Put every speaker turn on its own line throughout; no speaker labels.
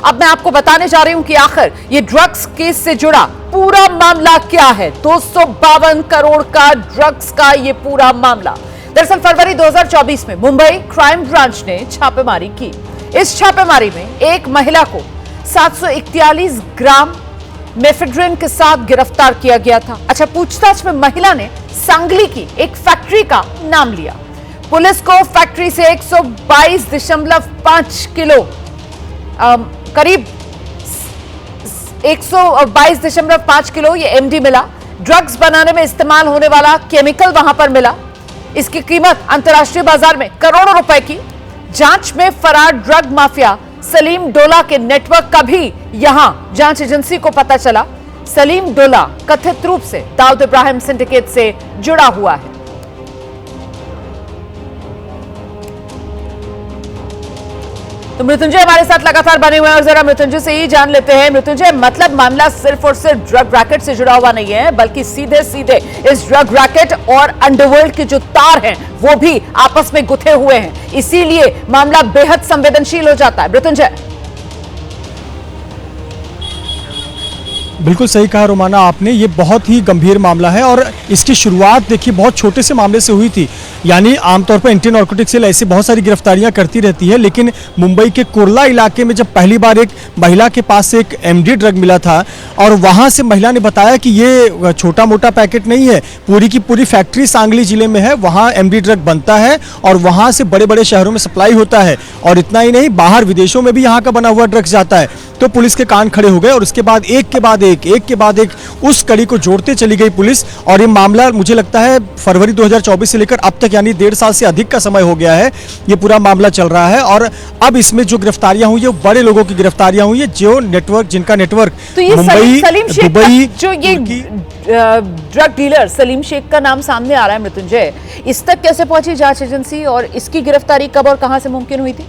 अब मैं आपको बताने जा रही हूं कि आखिर ये ड्रग्स केस से जुड़ा पूरा मामला क्या है। 252 करोड़ का ड्रग्स का ये पूरा मामला। दरअसल फरवरी 2024 में मुंबई क्राइम ब्रांच ने छापेमारी की। इस छापेमारी में एक महिला को 741 ग्राम मेफेड्रिन के साथ गिरफ्तार किया गया था। अच्छा, पूछताछ में महिला ने सांगली की एक फैक्ट्री का नाम लिया। पुलिस को फैक्ट्री से 122.5 किलो करीब 122.5 किलो ये एमडी मिला। ड्रग्स बनाने में इस्तेमाल होने वाला केमिकल वहां पर मिला। इसकी कीमत अंतर्राष्ट्रीय बाजार में करोड़ों रुपए की। जांच में फरार ड्रग माफिया सलीम डोला के नेटवर्क का भी यहां जांच एजेंसी को पता चला। सलीम डोला कथित रूप से दाऊद इब्राहिम सिंडिकेट से जुड़ा हुआ है। तो मृत्युंजय हमारे साथ लगातार बने हुए हैं और जरा मृत्युंजय से ही जान लेते हैं। मृत्युंजय, मतलब मामला सिर्फ और सिर्फ ड्रग रैकेट से जुड़ा हुआ नहीं है, बल्कि सीधे सीधे इस ड्रग रैकेट और अंडरवर्ल्ड के जो तार हैं वो भी आपस में गुथे हुए हैं, इसीलिए मामला बेहद संवेदनशील हो जाता है। मृत्युंजय,
बिल्कुल सही कहा रोमाना आपने, ये बहुत ही गंभीर मामला है और इसकी शुरुआत देखिए बहुत छोटे से मामले से हुई थी। यानी आमतौर पर एंटी नार्कोटिक सेल ऐसे बहुत सारी गिरफ्तारियां करती रहती है, लेकिन मुंबई के कुर्ला इलाके में जब पहली बार एक महिला के पास से एक एमडी ड्रग मिला था और वहां से महिला ने बताया कि ये छोटा मोटा पैकेट नहीं है, पूरी की पूरी फैक्ट्री सांगली जिले में है, वहाँ एमडी ड्रग बनता है और वहाँ से बड़े बड़े शहरों में सप्लाई होता है। और इतना ही नहीं, बाहर विदेशों में भी यहाँ का बना हुआ ड्रग्स जाता है। तो पुलिस के कान खड़े हो गए और उसके बाद एक के बाद एक उस कड़ी को जोड़ते चली गई पुलिस। और ये मामला मुझे लगता है फरवरी 2024 से लेकर अब तक यानी 1.5 साल से अधिक का समय हो गया है ये पूरा मामला चल रहा है। और अब इसमें जो गिरफ्तारियां हुई है वो बड़े लोगों की गिरफ्तारियां हुई है, जो नेटवर्क जिनका नेटवर्क
तो ये
मुंबई, दुबई,
जो ये ड्रग डीलर सलीम शेख का नाम सामने आ रहा है मृत्युंजय, इस तक कैसे पहुंची जांच एजेंसी और इसकी गिरफ्तारी कब और कहां से मुमकिन हुई थी?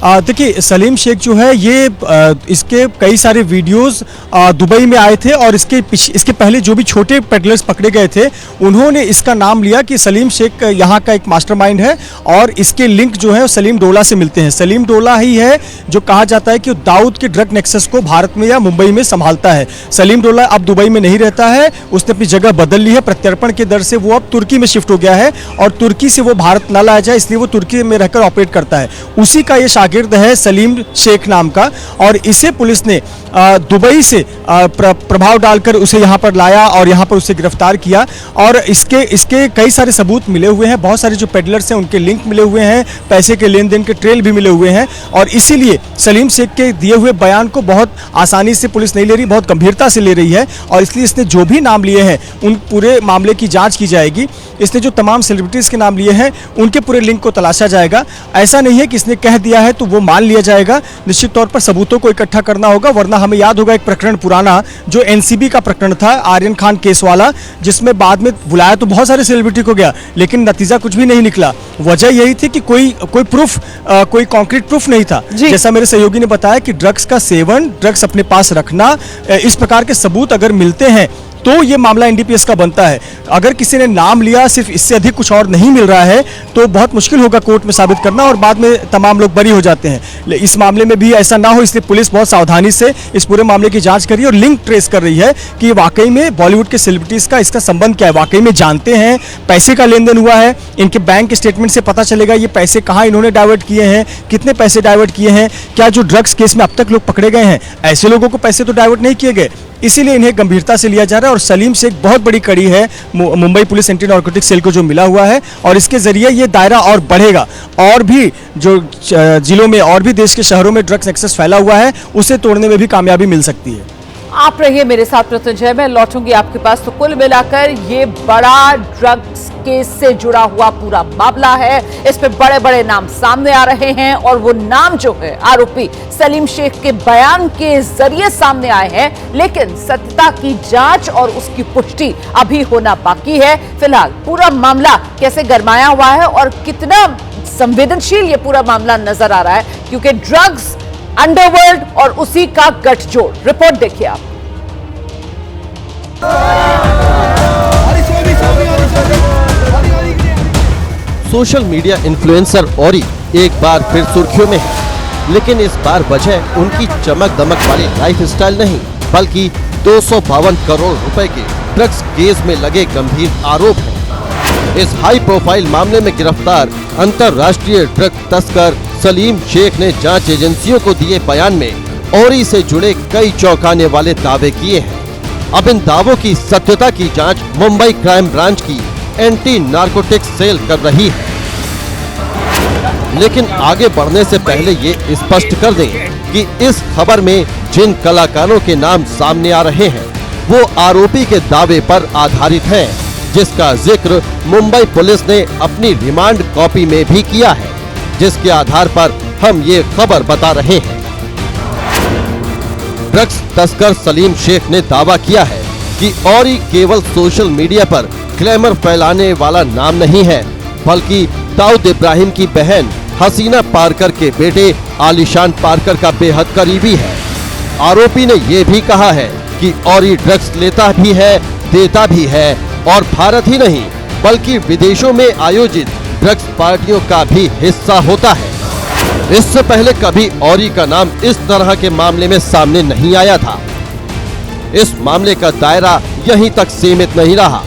देखिए, सलीम शेख जो है ये इसके कई सारे वीडियोस दुबई में आए थे और इसके पहले जो भी छोटे पेडलर्स पकड़े गए थे उन्होंने इसका नाम लिया कि सलीम शेख यहाँ का एक मास्टरमाइंड है और इसके लिंक जो है वो सलीम डोला से मिलते हैं। सलीम डोला ही है जो कहा जाता है कि दाऊद के ड्रग नेक्सस को भारत में या मुंबई में संभालता है। सलीम डोला अब दुबई में नहीं रहता है, उसने अपनी जगह बदल ली है। प्रत्यर्पण के दर से वो अब तुर्की में शिफ्ट हो गया है और तुर्की से वो भारत न लाया जाए इसलिए वो तुर्की में रहकर ऑपरेट करता है। उसी का ये गिरद है सलीम शेख नाम का और इसे पुलिस ने दुबई से प्रभाव डालकर उसे यहां पर लाया और यहां पर उसे गिरफ्तार किया। और इसके कई सारे सबूत मिले हुए हैं, बहुत सारे जो पेडलर्स हैं उनके लिंक मिले हुए हैं, पैसे के लेन देन के ट्रेल भी मिले हुए हैं। और इसीलिए सलीम शेख के दिए हुए बयान को बहुत आसानी से पुलिस नहीं ले रही, बहुत गंभीरता से ले रही है और इसलिए इसने जो भी नाम लिए हैं उन पूरे मामले की जाँच की जाएगी। इसने जो तमाम सेलिब्रिटीज के नाम लिए हैं उनके पूरे लिंक को तलाशा जाएगा। ऐसा नहीं है कि इसने कह दिया है तो वो मान लिया जाएगा, निश्चित तौर पर सबूतों को इकट्ठा करना होगा। वरना हमें याद होगा एक प्रकरण पुराना जो एनसीबी का प्रकरण था, आर्यन खान केस वाला, जिसमें बाद में बुलाया तो बहुत सारे सेलिब्रिटी को गया लेकिन नतीजा कुछ भी नहीं निकला। वजह यही थी कि कोई प्रूफ, कोई कॉन्क्रीट प्रूफ नहीं था। जैसा मेरे सहयोगी ने बताया कि ड्रग्स का सेवन, ड्रग्स अपने पास रखना, इस प्रकार के सबूत अगर मिलते हैं तो ये मामला एनडीपीएस का बनता है। अगर किसी ने नाम लिया, सिर्फ इससे अधिक कुछ और नहीं मिल रहा है तो बहुत मुश्किल होगा कोर्ट में साबित करना और बाद में तमाम लोग बरी हो जाते हैं। इस मामले में भी ऐसा ना हो इसलिए पुलिस बहुत सावधानी से इस पूरे मामले की जांच कर रही है और लिंक ट्रेस कर रही है कि वाकई में बॉलीवुड के सेलिब्रिटीज का इसका संबंध क्या है, वाकई में जानते हैं, पैसे का लेन देन हुआ है, इनके बैंक स्टेटमेंट से पता चलेगा ये पैसे कहाँ इन्होंने डाइवर्ट किए हैं, कितने पैसे डाइवर्ट किए हैं, क्या जो ड्रग्स केस में अब तक लोग पकड़े गए हैं ऐसे लोगों को पैसे तो डाइवर्ट नहीं किए गए। इसीलिए इन्हें गंभीरता से लिया जा रहा है और सलीम शेख बहुत बड़ी कड़ी है Mumbai police anti narcotic cell को जो मिला हुआ है और इसके जरिए ये दायरा और बढ़ेगा और भी जो जिलों में और भी देश के शहरों में ड्रग्स एक्सेस फैला हुआ है उसे तोड़ने में भी कामयाबी मिल सकती है।
आप रहिए मेरे साथ मृत्युंजय, मैं लौटूंगी आपके पास। तो कुल मिलाकर ये बड़ा ड्रग्स केस से जुड़ा हुआ पूरा मामला है, इस पे बड़े बड़े नाम सामने आ रहे हैं और वो नाम जो है आरोपी सलीम शेख के बयान के जरिए सामने आए हैं, लेकिन सत्यता की जांच और उसकी पुष्टि अभी होना बाकी है। फिलहाल पूरा मामला कैसे गरमाया हुआ है और कितना संवेदनशील ये पूरा मामला नजर आ रहा है, क्योंकि ड्रग्स, अंडरवर्ल्ड और उसी का गठजोड़। रिपोर्ट देखिए आप।
सोशल मीडिया इन्फ्लुएंसर औरी एक बार फिर सुर्खियों में है, लेकिन इस बार वजह उनकी चमक दमक वाली लाइफस्टाइल नहीं, बल्कि 252 करोड़ रुपए के ड्रग्स केस में लगे गंभीर आरोप हैं। इस हाई प्रोफाइल मामले में गिरफ्तार अंतर्राष्ट्रीय ड्रग तस्कर सलीम शेख ने जांच एजेंसियों को दिए बयान में औरी से जुड़े कई चौंकाने वाले दावे किए हैं। अब इन दावों की सत्यता की जांच मुंबई क्राइम ब्रांच की एंटी नार्कोटिक्स सेल कर रही है। लेकिन आगे बढ़ने से पहले ये स्पष्ट कर दें कि इस खबर में जिन कलाकारों के नाम सामने आ रहे हैं वो आरोपी के दावे पर आधारित हैं, जिसका जिक्र मुंबई पुलिस ने अपनी रिमांड कॉपी में भी किया है, जिसके आधार पर हम ये खबर बता रहे हैं। ड्रग्स तस्कर सलीम शेख ने दावा किया है कि औरी केवल सोशल मीडिया पर ग्लैमर फैलाने वाला नाम नहीं है, बल्कि दाऊद इब्राहिम की बहन हसीना पारकर के बेटे आलिशान पारकर का बेहद करीबी है। आरोपी ने ये भी कहा है कि औरी ड्रग्स लेता भी है, देता भी है और भारत ही नहीं बल्कि विदेशों में आयोजित ड्रग्स पार्टियों का भी हिस्सा होता है। इससे पहले कभी औरी का नाम इस तरह के मामले में सामने नहीं आया था। इस मामले का दायरा यहीं तक सीमित नहीं रहा।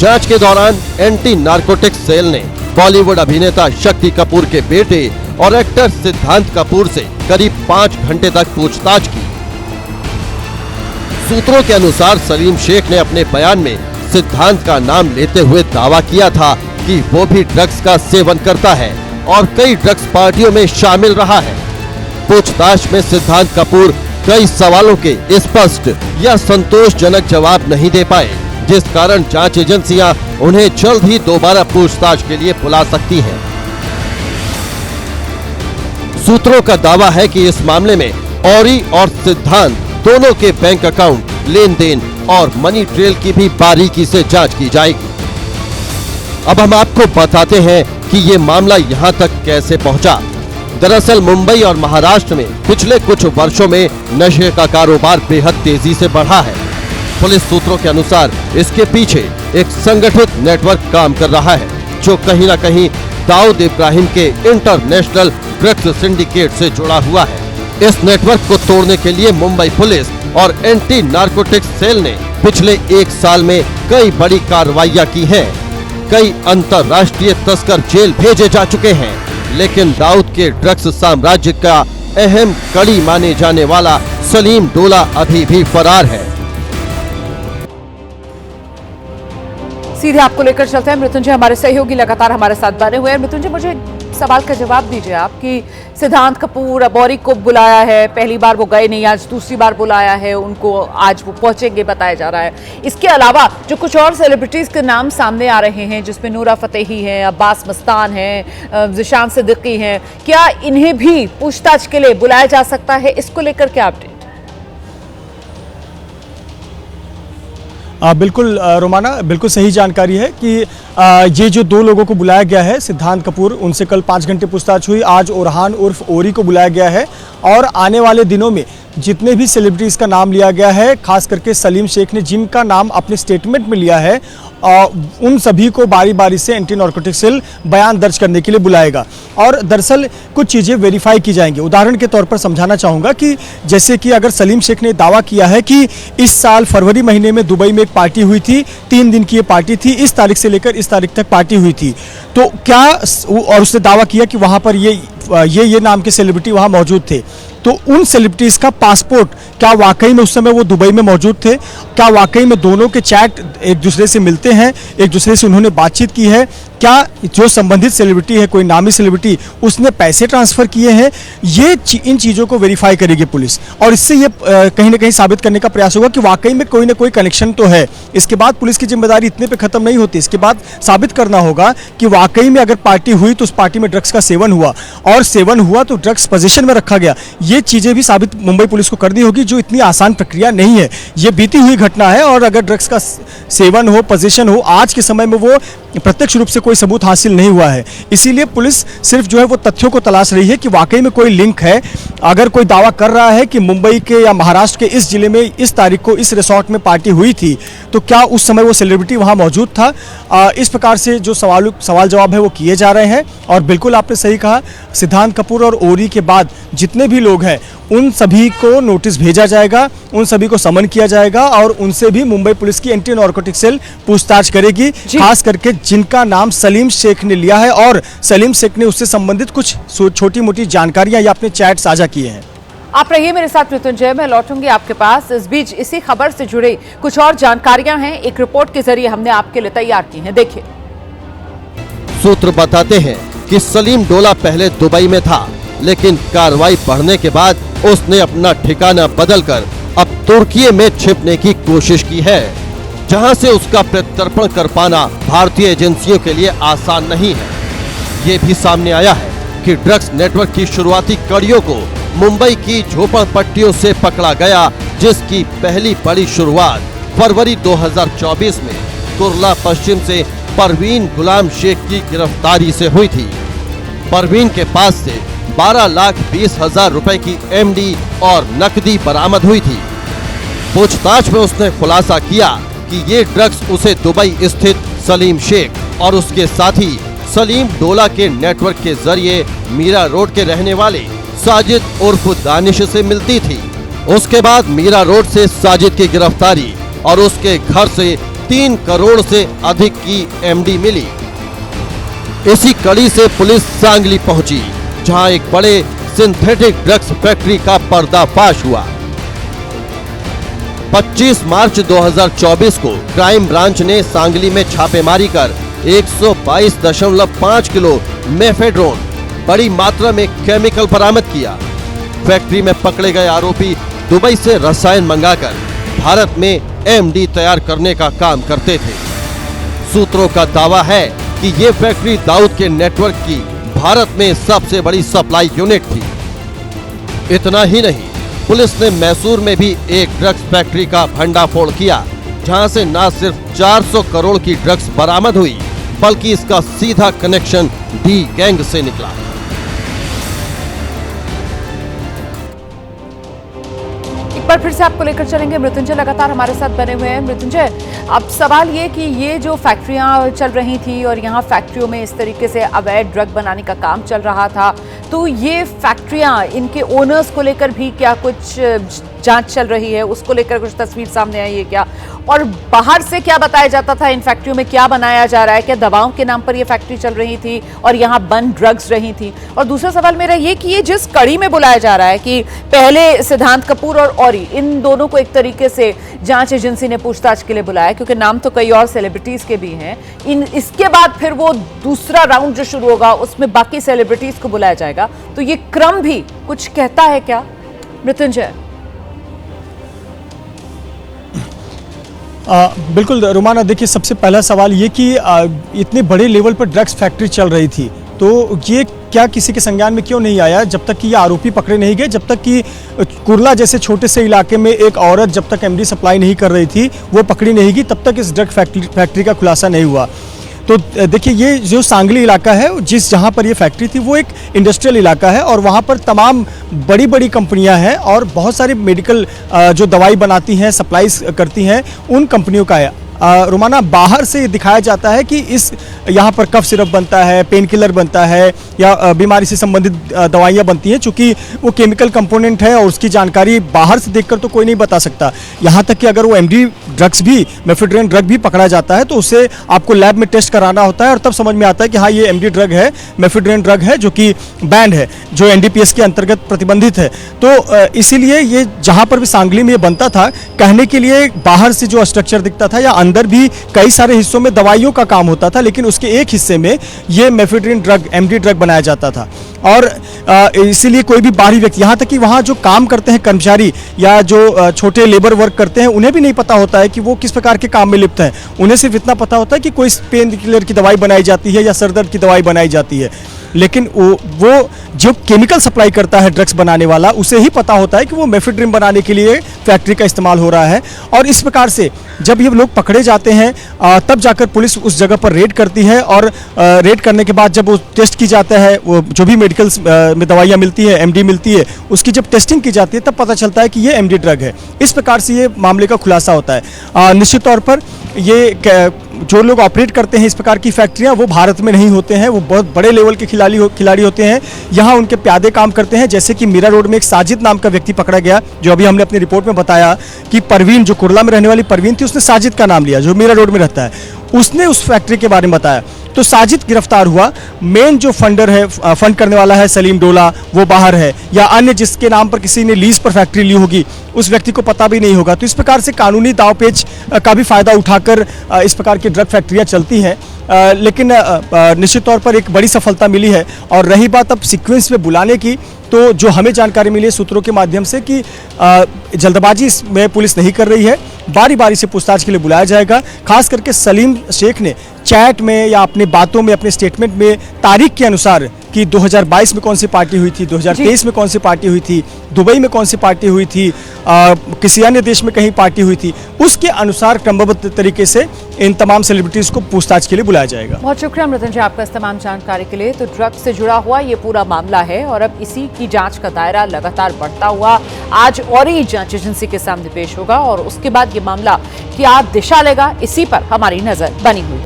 जांच के दौरान एंटी नार्कोटिक्स सेल ने बॉलीवुड अभिनेता शक्ति कपूर के बेटे और एक्टर सिद्धांत कपूर से करीब 5 घंटे तक पूछताछ की। सूत्रों के अनुसार सलीम शेख ने अपने बयान में सिद्धांत का नाम लेते हुए दावा किया था कि वो भी ड्रग्स का सेवन करता है और कई ड्रग्स पार्टियों में शामिल रहा है। पूछताछ में सिद्धांत कपूर कई सवालों के स्पष्ट या संतोषजनक जवाब नहीं दे पाए, जिस कारण जांच एजेंसियां उन्हें जल्द ही दोबारा पूछताछ के लिए बुला सकती हैं। सूत्रों का दावा है कि इस मामले में औरी और सिद्धांत दोनों के बैंक अकाउंट, लेन देन और मनी ट्रेल की भी बारीकी से जांच की जाएगी। अब हम आपको बताते हैं कि ये मामला यहाँ तक कैसे पहुँचा। दरअसल मुंबई और महाराष्ट्र में पिछले कुछ वर्षों में नशे का कारोबार बेहद तेजी से बढ़ा है। पुलिस सूत्रों के अनुसार इसके पीछे एक संगठित नेटवर्क काम कर रहा है, जो कहीं न कहीं दाऊद इब्राहिम के इंटरनेशनल ड्रग्स सिंडिकेट से जुड़ा हुआ है। इस नेटवर्क को तोड़ने के लिए मुंबई पुलिस और एंटी नार्कोटिक्स सेल ने पिछले 1 साल में कई बड़ी कार्रवाइयां की हैं। कई अंतर्राष्ट्रीय तस्कर जेल भेजे जा चुके हैं, लेकिन दाऊद के ड्रग्स साम्राज्य का अहम कड़ी माने जाने वाला सलीम डोला अभी भी फरार है।
सीधे आपको लेकर चलते हैं। मृत्युंजय हमारे सहयोगी लगातार हमारे साथ बने हुए हैं। मृत्युंजय, मुझे सवाल का जवाब दीजिए आप कि सिद्धांत कपूर अब औरी को बुलाया है, पहली बार वो गए नहीं, आज दूसरी बार बुलाया है उनको, आज वो पहुंचेंगे बताया जा रहा है। इसके अलावा जो कुछ और सेलिब्रिटीज के नाम सामने आ रहे हैं, जिसमें नूरा फतेही हैं, अब्बास मस्तान हैं, ज़िशान सिद्दीकी हैं, क्या इन्हें भी पूछताछ के लिए बुलाया जा सकता है? इसको लेकर क्या अपडेट?
बिल्कुल रोमाना, बिल्कुल सही जानकारी है कि ये जो 2 लोगों को बुलाया गया है, सिद्धांत कपूर, उनसे कल 5 घंटे पूछताछ हुई। आज ओरहान उर्फ ओरी को बुलाया गया है और आने वाले दिनों में जितने भी सेलिब्रिटीज का नाम लिया गया है, खास करके सलीम शेख ने जिनका नाम अपने स्टेटमेंट में लिया है, उन सभी को बारी बारी से एंटी नार्कोटिक सेल बयान दर्ज करने के लिए बुलाएगा और दरअसल कुछ चीज़ें वेरीफाई की जाएंगी। उदाहरण के तौर पर समझाना चाहूँगा कि जैसे कि अगर सलीम शेख ने दावा किया है कि इस साल फरवरी महीने में दुबई में एक पार्टी हुई थी, 3 दिन की ये पार्टी थी, इस तारीख से लेकर इस तारीख तक पार्टी हुई थी, तो क्या, और उसने दावा किया कि वहाँ पर ये नाम के सेलिब्रिटी वहाँ मौजूद थे, तो उन सेलिब्रिटीज का पासपोर्ट क्या वाकई में उस समय वो दुबई में मौजूद थे? क्या वाकई में दोनों के चैट एक दूसरे से मिलते हैं, एक दूसरे से उन्होंने बातचीत की है? क्या जो संबंधित सेलिब्रिटी है, कोई नामी सेलिब्रिटी, उसने पैसे ट्रांसफर किए हैं? इन चीज़ों को वेरीफाई करेगी पुलिस और इससे ये कहीं ना कहीं साबित करने का प्रयास होगा कि वाकई में कोई ना कोई कनेक्शन तो है। इसके बाद पुलिस की जिम्मेदारी इतने पे खत्म नहीं होती, इसके बाद साबित करना होगा कि वाकई में अगर पार्टी हुई तो उस पार्टी में ड्रग्स का सेवन हुआ और सेवन हुआ तो ड्रग्स पोजीशन में रखा गया। ये चीज़ें भी साबित मुंबई पुलिस को करनी होगी, जो इतनी आसान प्रक्रिया नहीं है। ये बीती हुई घटना है और अगर ड्रग्स का सेवन हो, पोजीशन हो, आज के समय में वो प्रत्यक्ष रूप से कोई सबूत हासिल नहीं हुआ है। इसीलिए पुलिस सिर्फ जो है वो तथ्यों को तलाश रही है कि वाकई में कोई लिंक है। अगर कोई दावा कर रहा है कि मुंबई के या महाराष्ट्र के इस जिले में इस तारीख को इस रिसोर्ट में पार्टी हुई थी, तो क्या उस समय वो सेलिब्रिटी वहां मौजूद था? इस प्रकार से जो सवाल जवाब है वो किए जा रहे हैं। और बिल्कुल आपने सही कहा, सिद्धांत कपूर और ओरी के बाद जितने भी लोग हैं उन सभी को नोटिस भेजा जाएगा, उन सभी को समन किया जाएगा और उनसे भी मुंबई पुलिस की एंटी नारकोटिक सेल पूछताछ करेगी, खास करके जिनका नाम सलीम शेख ने लिया है और सलीम शेख ने उससे संबंधित कुछ छोटी मोटी जानकारियां या अपने चैट साझा किए हैं।
आप रहिए मेरे साथ मृत्युंजय, मैं लौटूंगी आपके पास। इस बीच इसी खबर से जुड़े कुछ और जानकारियां हैं, एक रिपोर्ट के जरिए हमने आपके लिए तैयार की हैं, देखिए।
सूत्र बताते हैं कि सलीम डोला पहले दुबई में था, लेकिन कार्रवाई बढ़ने के बाद उसने अपना ठिकाना बदलकर अब तुर्की में छिपने की कोशिश की है, जहां से उसका प्रत्यर्पण कर पाना भारतीय एजेंसियों के लिए आसान नहीं है। ये भी सामने आया है कि ड्रग्स नेटवर्क की शुरुआती कड़ियों को मुंबई की झोपड़पट्टियों से पकड़ा गया, जिसकी पहली बड़ी शुरुआत फरवरी 2024 में कुर्ला पश्चिम से परवीन गुलाम शेख की गिरफ्तारी से हुई थी। परवीन के पास से 12,20,000 रुपए की एमडी और नकदी बरामद हुई थी। पूछताछ में उसने खुलासा किया कि ये ड्रग्स उसे दुबई स्थित सलीम शेख और उसके साथी सलीम डोला के नेटवर्क के जरिए मीरा रोड के रहने वाले साजिद उर्फ दानिश से मिलती थी। उसके बाद मीरा रोड से साजिद की गिरफ्तारी और उसके घर से 3 करोड़ से अधिक की एमडी मिली। इसी कड़ी से पुलिस सांगली पहुंची, जहां एक बड़े सिंथेटिक ड्रग्स फैक्ट्री का पर्दाफाश हुआ। 25 मार्च 2024 को क्राइम ब्रांच ने सांगली में छापेमारी कर 122.5 किलो मेफेड्रोन बड़ी मात्रा में केमिकल बरामद किया। फैक्ट्री में पकड़े गए आरोपी दुबई से रसायन मंगाकर भारत में एमडी तैयार करने का काम करते थे। सूत्रों का दावा है कि ये फैक्ट्री दाऊद के नेटवर्क की भारत में सबसे बड़ी सप्लाई यूनिट थी। इतना ही नहीं, पुलिस ने मैसूर में भी एक ड्रग्स फैक्ट्री का भंडाफोड़ किया, जहां से न सिर्फ 400 करोड़ की ड्रग्स बरामद हुई, बल्कि इसका सीधा कनेक्शन डी गैंग से निकला।
एक बार फिर से आपको लेकर चलेंगे, मृत्युंजय लगातार हमारे साथ बने हुए हैं। मृत्युंजय, अब सवाल ये कि ये जो फैक्ट्रियां चल रही थी और यहाँ फैक्ट्रियों में इस तरीके से अवैध ड्रग बनाने का काम चल रहा था, तो ये फैक्ट्रियां, इनके ओनर्स को लेकर भी क्या कुछ जांच चल रही है, उसको लेकर कुछ तस्वीर सामने आई है क्या? और बाहर से क्या बताया जाता था, इन फैक्ट्रियों में क्या बनाया जा रहा है? क्या दवाओं के नाम पर ये फैक्ट्री चल रही थी और यहाँ बंद ड्रग्स रही थी? और दूसरा सवाल मेरा ये कि ये जिस कड़ी में बुलाया जा रहा है कि पहले सिद्धांत कपूर और औरी, इन दोनों को एक तरीके से जांच एजेंसी ने पूछताछ के लिए बुलाया, क्योंकि नाम तो कई और सेलिब्रिटीज के भी हैं। इसके बाद फिर वो दूसरा राउंड जो शुरू होगा उसमें बाकी सेलिब्रिटीज को बुलाया जाएगा, तो ये क्रम भी कुछ कहता है क्या मृत्युंजय?
बिल्कुल रुमाना, देखिए सबसे पहला सवाल ये कि इतने बड़े लेवल पर ड्रग्स फैक्ट्री चल रही थी, तो ये क्या किसी के संज्ञान में क्यों नहीं आया जब तक कि ये आरोपी पकड़े नहीं गए, जब तक कि कुर्ला जैसे छोटे से इलाके में एक औरत जब तक एमडी सप्लाई नहीं कर रही थी वो पकड़ी नहीं गई, तब तक इस ड्रग फैक्ट्री का खुलासा नहीं हुआ। तो देखिए ये जो सांगली इलाका है, जहाँ पर ये फैक्ट्री थी वो एक इंडस्ट्रियल इलाका है और वहाँ पर तमाम बड़ी बड़ी कंपनियां हैं और बहुत सारी मेडिकल जो दवाई बनाती हैं, सप्लाईज करती हैं, उन कंपनियों का है। रोमाना, बाहर से दिखाया जाता है कि इस यहाँ पर कफ सिरप बनता है, पेन किलर बनता है या बीमारी से संबंधित दवाइयाँ बनती हैं, चूँकि वो केमिकल कंपोनेंट है और उसकी जानकारी बाहर से देखकर तो कोई नहीं बता सकता। यहाँ तक कि अगर वो एमडी ड्रग्स भी, मेफेड्रोन ड्रग भी पकड़ा जाता है तो उसे आपको लैब में टेस्ट कराना होता है और तब समझ में आता है कि हाँ ये एमडी ड्रग है, मेफेड्रोन ड्रग है, जो कि बैंड है, जो एनडीपीएस के अंतर्गत प्रतिबंधित है। तो इसीलिए ये जहाँ पर भी सांगली में ये बनता था, कहने के लिए बाहर से जो स्ट्रक्चर दिखता था या अंदर भी कई सारे हिस्सों में दवाइयों का काम होता था, लेकिन उसके एक हिस्से में ये मेफेड्रोन ड्रग, एमडी ड्रग बनाया जाता था। और इसीलिए कोई भी बाहरी व्यक्ति, यहाँ तक कि वहाँ जो काम करते हैं कर्मचारी या जो छोटे लेबर वर्क करते हैं, उन्हें भी नहीं पता होता है कि वो किस प्रकार के काम में लिप्त हैं। उन्हें सिर्फ इतना पता होता है कि कोई पेन किलर की दवाई बनाई जाती है या सर दर्द की दवाई बनाई जाती है। लेकिन वो जो केमिकल सप्लाई करता है ड्रग्स बनाने वाला, उसे ही पता होता है कि वो मेफेड्रिन बनाने के लिए फैक्ट्री का इस्तेमाल हो रहा है। और इस प्रकार से जब ये लोग पकड़े जाते हैं तब जाकर पुलिस उस जगह पर रेड करती है, और रेड करने के बाद जब वो टेस्ट की जाता है, वो जो भी मेडिकल में दवाइयाँ मिलती है, एमडी मिलती है, उसकी जब टेस्टिंग की जाती है तब पता चलता है कि ये एमडी ड्रग है। इस प्रकार से ये मामले का खुलासा होता है। निश्चित तौर पर ये जो लोग ऑपरेट करते हैं इस प्रकार की फैक्ट्रियां, वो भारत में नहीं होते हैं, वो बहुत बड़े लेवल के खिलाड़ी होते हैं। यहाँ उनके प्यादे काम करते हैं, जैसे कि मीरा रोड में एक साजिद नाम का व्यक्ति पकड़ा गया, जो अभी हमने अपनी रिपोर्ट में बताया कि परवीन, जो कुर्ला में रहने वाली परवीन थी, उसने साजिद का नाम लिया, जो मीरा रोड में रहता है, उसने उस फैक्ट्री के बारे में बताया। तो साजिद गिरफ्तार हुआ। मेन जो फंडर है, फंड करने वाला है सलीम डोला, वो बाहर है, या अन्य जिसके नाम पर किसी ने लीज पर फैक्ट्री ली होगी, उस व्यक्ति को पता भी नहीं होगा। तो इस प्रकार से कानूनी दावपेच का भी फायदा उठाकर इस प्रकार की ड्रग फैक्ट्रियां चलती हैं। लेकिन निश्चित तौर पर एक बड़ी सफलता मिली है। और रही बात अब सीक्वेंस में बुलाने की, तो जो हमें जानकारी मिली है सूत्रों के माध्यम से कि जल्दबाजी इसमें पुलिस नहीं कर रही है, बारी बारी से पूछताछ के लिए बुलाया जाएगा। खास करके सलीम शेख ने चैट में या अपने बातों में, अपने स्टेटमेंट में तारीख के अनुसार कि 2022 में कौन सी पार्टी हुई थी, 2023 में कौन सी पार्टी हुई थी, दुबई में कौन सी पार्टी हुई थी, किसी अन्य देश में कहीं पार्टी हुई थी, उसके अनुसार क्रमबद्ध तरीके से इन तमाम सेलिब्रिटीज को पूछताछ के लिए बुलाया जाएगा।
बहुत शुक्रिया मृदन जी आपका इस तमाम जानकारी के लिए। तो ड्रग्स से जुड़ा हुआ ये पूरा मामला है और अब इसी की जांच का दायरा लगातार बढ़ता हुआ आज और ही जांच एजेंसी के सामने पेश होगा, और उसके बाद ये मामला क्या दिशा लेगा, इसी पर हमारी नजर बनी हुई।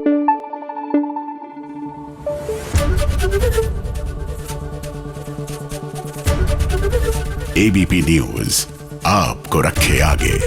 एबीपी न्यूज आपको रखे आगे।